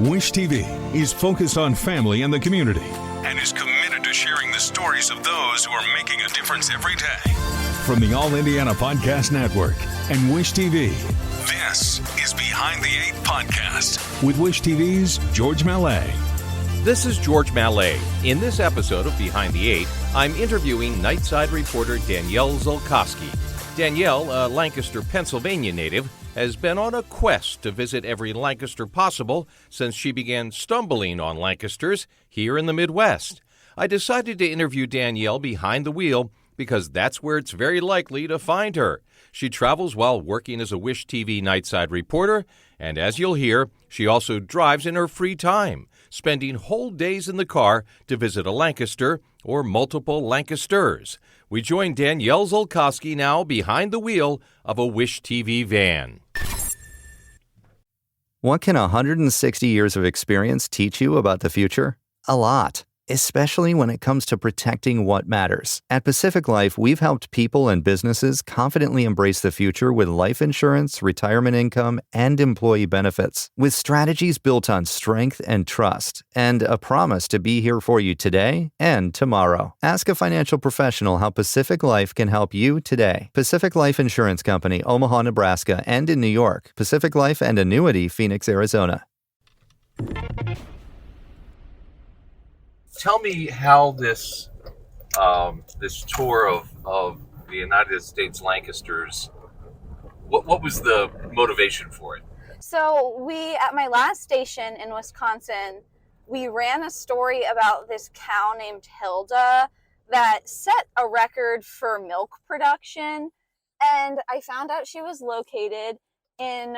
WISH TV is focused on family and the community and is committed to sharing the stories of those who are making a difference every day. From the All Indiana Podcast Network and WISH TV, this is Behind the Eight Podcast with WISH TV's George Mallet. This is George Mallet. In this episode of Behind the Eight, I'm interviewing Nightside reporter Danielle Zulkosky. Danielle, a Lancaster, Pennsylvania native, has been on a quest to visit every Lancaster possible since she began stumbling on Lancasters here in the Midwest. I decided to interview Danielle behind the wheel because that's where it's very likely to find her. She travels while working as a WISH TV Nightside reporter, and as you'll hear, she also drives in her free time, spending whole days in the car to visit a Lancaster or multiple Lancasters. We join Danielle Zulkosky now behind the wheel of a WISH TV van. What can 160 years of experience teach you about the future? A lot, especially when it comes to protecting what matters. At Pacific Life, we've helped people and businesses confidently embrace the future with life insurance, retirement income, and employee benefits. With strategies built on strength and trust, and a promise to be here for you today and tomorrow. Ask a financial professional how Pacific Life can help you today. Pacific Life Insurance Company, Omaha, Nebraska, and in New York. Pacific Life and Annuity, Phoenix, Arizona. Tell me how this tour of the United States Lancasters, what was the motivation for it? So at my last station in Wisconsin, we ran a story about this cow named Hilda that set a record for milk production. And I found out she was located in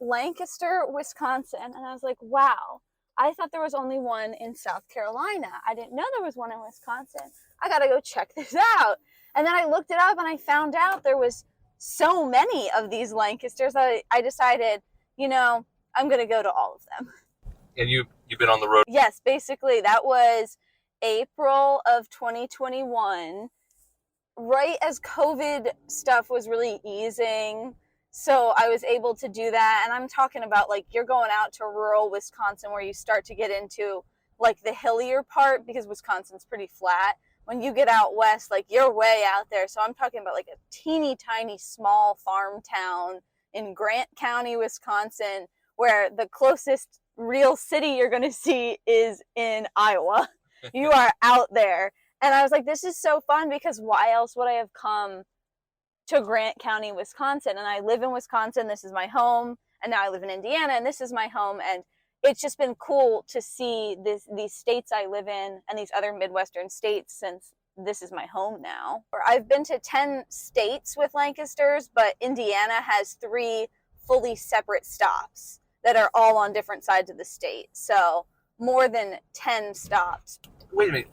Lancaster, Wisconsin. And I was like, wow. I thought there was only one in South Carolina. I didn't know there was one in Wisconsin. I gotta go check this out. And then I looked it up and I found out there was so many of these Lancasters that I decided, I'm gonna go to all of them. And you've been on the road? Yes, basically that was April of 2021, right as COVID stuff was really easing. So I was able to do that. And I'm talking about you're going out to rural Wisconsin where you start to get into the hillier part because Wisconsin's pretty flat. When you get out west, you're way out there. So I'm talking about a teeny tiny small farm town in Grant County, Wisconsin, where the closest real city you're going to see is in Iowa. You are out there. And I was like, this is so fun because why else would I have come to Grant County, Wisconsin? And I live in Wisconsin. This is my home. And now I live in Indiana and this is my home. And it's just been cool to see these states I live in and these other Midwestern states since this is my home now. I've been to 10 states with Lancasters, but Indiana has 3 fully separate stops that are all on different sides of the state. So more than 10 stops. Wait a minute,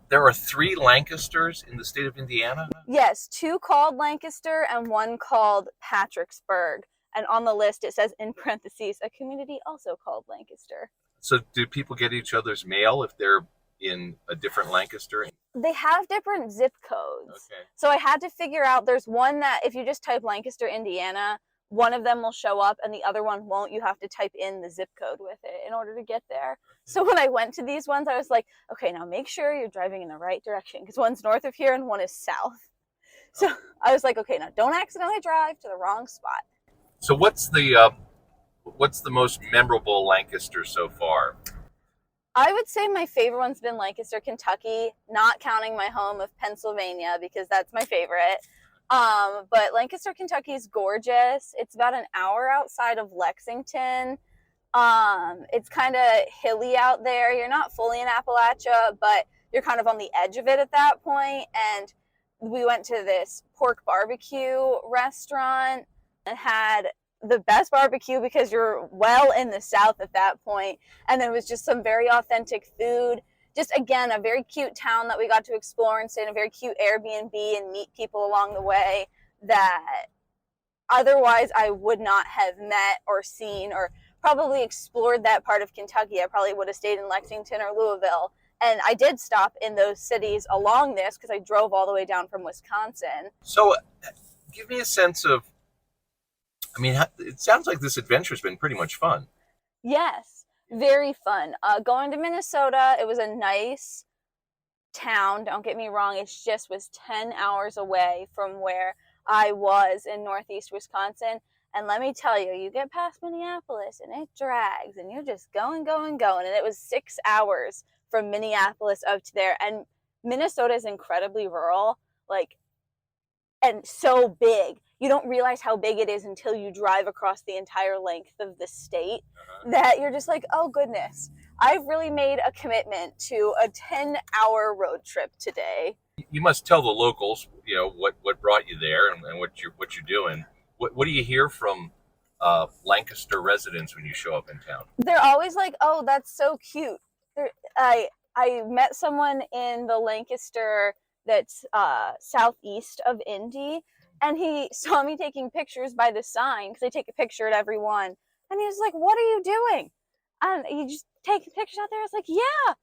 there are 3 Lancasters in the state of Indiana? Yes, 2 called Lancaster and 1 called Patricksburg. And on the list it says in parentheses, a community also called Lancaster. So do people get each other's mail if they're in a different Lancaster? They have different zip codes. Okay. So I had to figure out, there's one that if you just type Lancaster, Indiana, one of them will show up and the other one won't. You have to type in the zip code with it in order to get there. So when I went to these ones, I was like, okay, now make sure you're driving in the right direction because one's north of here and one is south. So I was like, okay, now don't accidentally drive to the wrong spot. So what's the most memorable Lancaster so far? I would say my favorite one's been Lancaster, Kentucky, not counting my home of Pennsylvania because that's my favorite. But Lancaster, Kentucky is gorgeous. It's about an hour outside of Lexington. It's kind of hilly out there. You're not fully in Appalachia, but you're kind of on the edge of it at that point. And we went to this pork barbecue restaurant and had the best barbecue because you're well in the South at that point. And there was just some very authentic food. Just, again, a very cute town that we got to explore and stay in a very cute Airbnb and meet people along the way that otherwise I would not have met or seen or probably explored that part of Kentucky. I probably would have stayed in Lexington or Louisville. And I did stop in those cities along this because I drove all the way down from Wisconsin. So give me a sense of, it sounds like this adventure's been pretty much fun. Yes. Very fun. Going to Minnesota, it was a nice town. Don't get me wrong. It just was 10 hours away from where I was in Northeast Wisconsin. And let me tell you, you get past Minneapolis and it drags and you're just going. And it was 6 hours from Minneapolis up to there. And Minnesota is incredibly rural, and so big. You don't realize how big it is until you drive across the entire length of the state, that you're just like, oh goodness, I've really made a commitment to a 10-hour road trip today. You must tell the locals, what brought you there and what you're doing. What do you hear from Lancaster residents when you show up in town? They're always like, oh, that's so cute. I met someone in the Lancaster that's southeast of Indy, and he saw me taking pictures by the sign, because they take a picture at every one. And he was like, what are you doing? And you just taking pictures out there. I was like, yeah,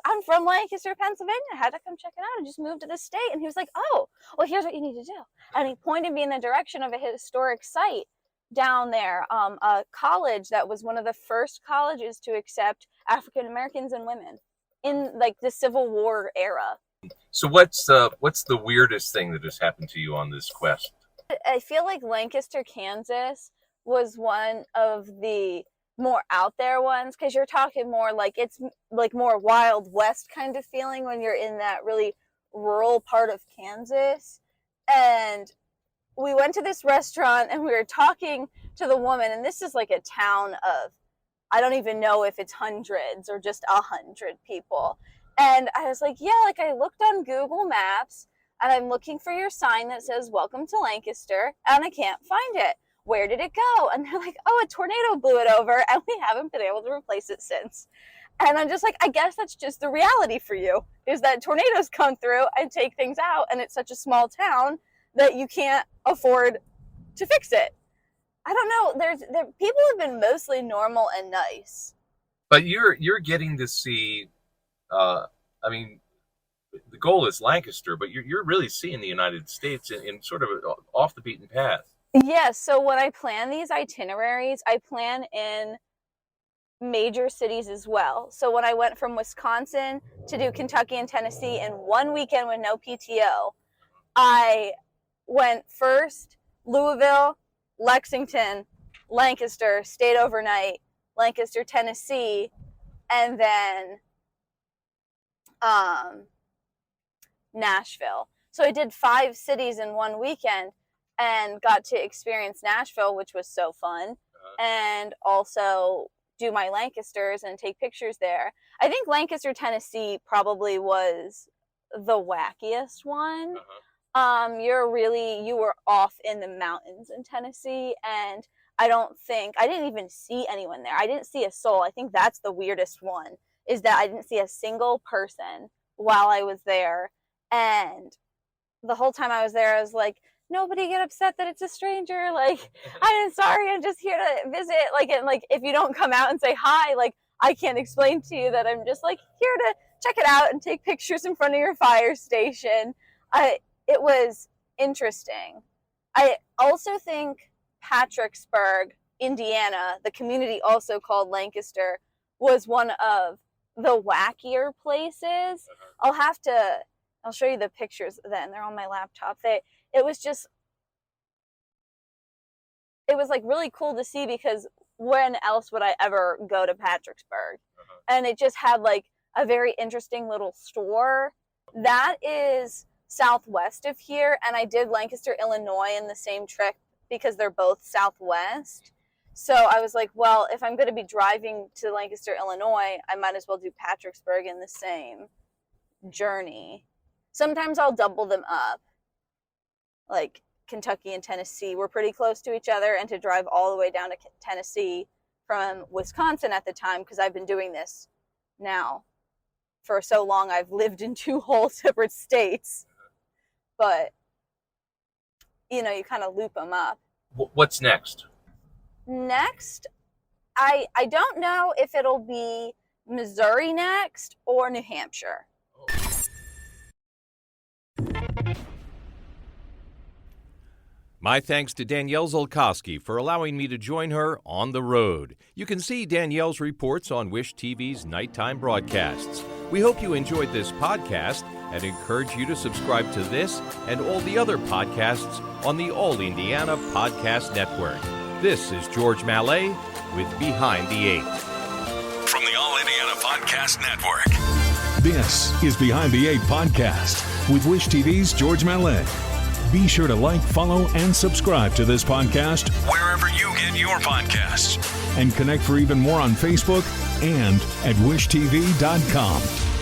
I'm from Lancaster, Pennsylvania. I had to come check it out. I just moved to the state. And he was like, oh, well, here's what you need to do. And he pointed me in the direction of a historic site down there, a college that was one of the first colleges to accept African Americans and women in the Civil War era. So what's the weirdest thing that has happened to you on this quest? I feel like Lancaster, Kansas was one of the more out there ones, because you're talking more it's more Wild West kind of feeling when you're in that really rural part of Kansas. And we went to this restaurant and we were talking to the woman, and this is like a town of, I don't even know if it's hundreds or just 100 people. And I was like, yeah, I looked on Google Maps and I'm looking for your sign that says welcome to Lancaster, and I can't find it. Where did it go? And they're like, oh, a tornado blew it over and we haven't been able to replace it since. And I'm just like, I guess that's just the reality for you, is that tornadoes come through and take things out, and it's such a small town that you can't afford to fix it. I don't know. People have been mostly normal and nice. But you're getting to see, the goal is Lancaster, but you're really seeing the United States in sort of off the beaten path. Yes. So when I plan these itineraries, I plan in major cities as well. So when I went from Wisconsin to do Kentucky and Tennessee in one weekend with no PTO, I went first Louisville, Lexington, Lancaster, stayed overnight, Lancaster, Tennessee, and then Nashville. So I did 5 cities in one weekend and got to experience Nashville, which was so fun, and also do my Lancasters and take pictures there. I think Lancaster, Tennessee probably was the wackiest one. You were off in the mountains in Tennessee, and I didn't even see anyone there. I didn't see a soul. I think that's the weirdest one, is that I didn't see a single person while I was there. And the whole time I was there, I was like, nobody get upset that it's a stranger. I'm sorry, I'm just here to visit. And if you don't come out and say hi, I can't explain to you that I'm just here to check it out and take pictures in front of your fire station. It was interesting. I also think Patricksburg, Indiana, the community also called Lancaster, was one of the wackier places. I'll show you the pictures then. They're on my laptop. It was really cool to see, because when else would I ever go to Patricksburg? And it just had a very interesting little store. That is southwest of here, and I did Lancaster, Illinois in the same trip because they're both southwest. So I was like, well, if I'm going to be driving to Lancaster, Illinois, I might as well do Patricksburg in the same journey. Sometimes I'll double them up. Kentucky and Tennessee were pretty close to each other, and to drive all the way down to Tennessee from Wisconsin at the time, because I've been doing this now for so long, I've lived in 2 whole separate states. But, you kind of loop them up. What's next? Next, I don't know if it'll be Missouri next or New Hampshire. My thanks to Danielle Zulkosky for allowing me to join her on the road. You can see Danielle's reports on WISH-TV'S nighttime broadcasts. We hope you enjoyed this podcast and encourage you to subscribe to this and all the other podcasts on the All Indiana Podcast Network. This is George Mallet with Behind the Eight. From the All Indiana Podcast Network, this is Behind the Eight Podcast with WISH-TV's George Mallet. Be sure to like, follow, and subscribe to this podcast wherever you get your podcasts. And connect for even more on Facebook and at wishtv.com.